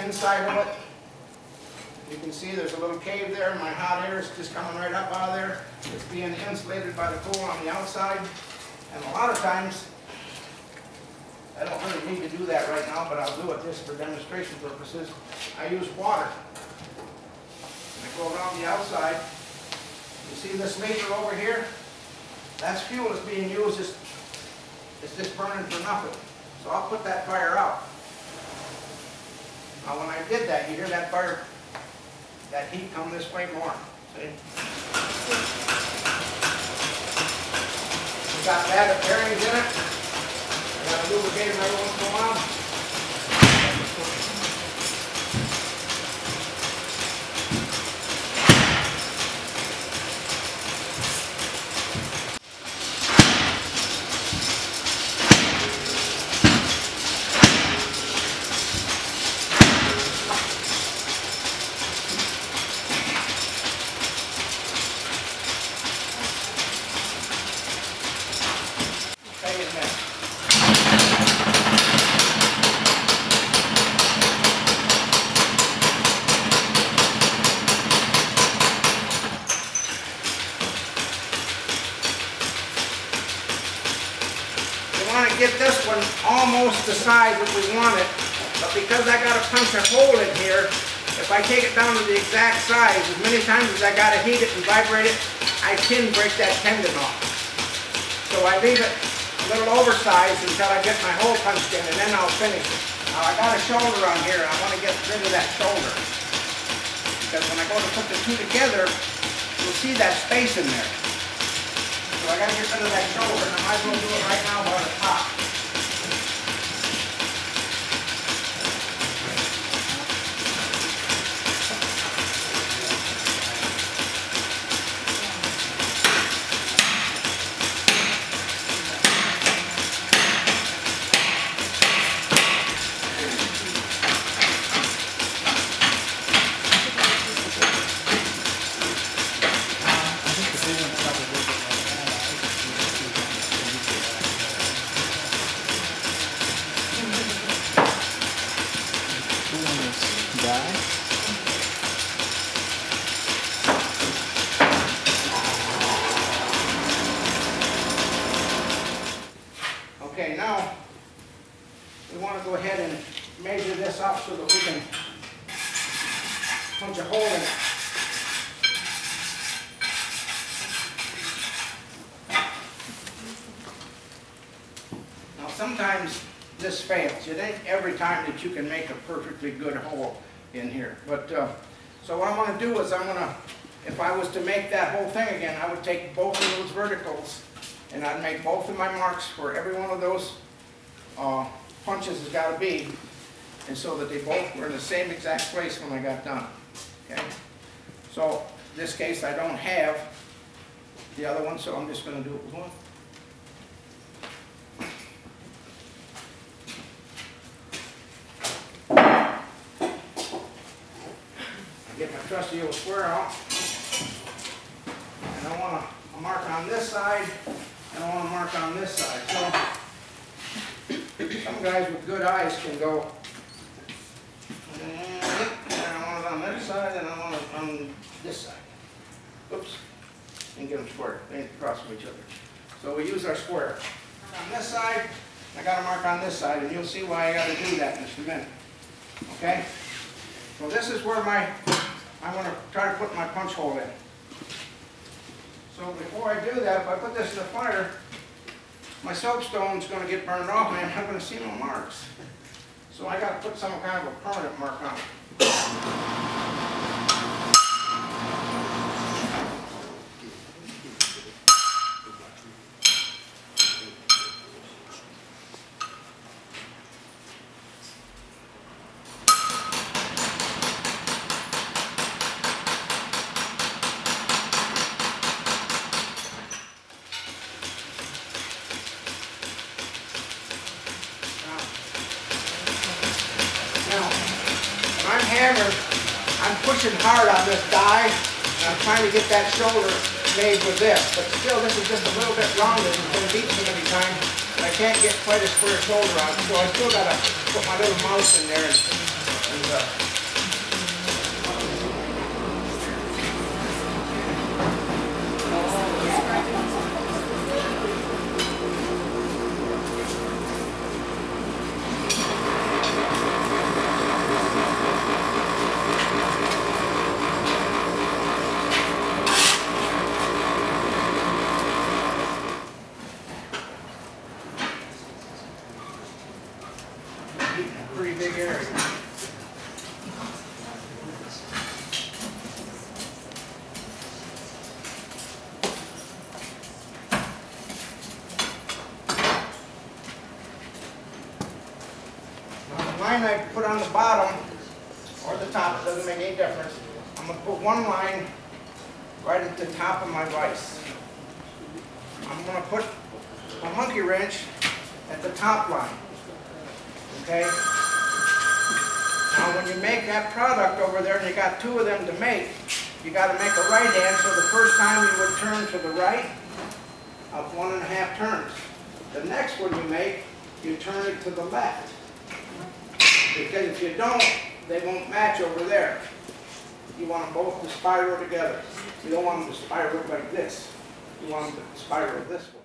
inside of it. You can see there's a little cave there. My hot air is just coming right up out of there. It's being insulated by the cool on the outside. And a lot of times, I don't really need to do that right now, but I'll do it just for demonstration purposes. I use water. I go around the outside. You see this leaker over here? That's fuel that's being used. It's just burning for nothing. So I'll put that fire out. Now when I did that, you hear that fire, that heat come this way more. See? It's got bad bearings in it. I got to lubricate them every once in a while. Get this one almost the size that we want it, but because I got to punch a hole in here, if I take it down to the exact size, as many times as I got to heat it and vibrate it, I can break that tendon off. So I leave it a little oversized until I get my hole punched in, and then I'll finish it. Now I got a shoulder on here, and I want to get rid of that shoulder, because when I go to put the two together, you'll see that space in there. So I got to get rid of that shoulder, and I might as well do it right now by the top. Okay, now we want to go ahead and measure this up so that we can punch a hole in it. Now sometimes this fails. It ain't every time that you can make a perfectly good hole in here. But so what I'm going to do is if I was to make that whole thing again, I would take both of those verticals and I'd make both of my marks where every one of those punches has got to be, and so that they both were in the same exact place when I got done. Okay. So in this case, I don't have the other one, so I'm just going to do it with one. Get my trusty old square out, and I want a mark on this side, and I want a mark on this side. So some guys with good eyes can go, and I want it on that side, and I want it on this side. Oops, and get them square. They ain't across from each other. So we use our square. On this side, I got a mark on this side, and you'll see why I got to do that in just a minute. Okay? So this is where I'm going to try to put my punch hole in. So before I do that, if I put this in the fire, my soapstone's going to get burned off and I'm not going to see no marks. So I got to put some kind of a permanent mark on it. Hammer, I'm pushing hard on this die, and I'm trying to get that shoulder made with this. But still, this is just a little bit longer than it's been beat so many times, and I can't get quite a square shoulder on it. So I still got to put my little mouse in there and Pretty big area. Now the line I put on the bottom or the top, it doesn't make any difference. I'm going to put one line right at the top of my vise. I'm going to put a monkey wrench at the top line. Okay? Now when you make that product over there and you got two of them to make, you got to make a right hand, so the first time you would turn to the right of 1.5 turns. The next one you make, you turn it to the left. Because if you don't, they won't match over there. You want them both to spiral together. You don't want them to spiral like this. You want them to spiral this way.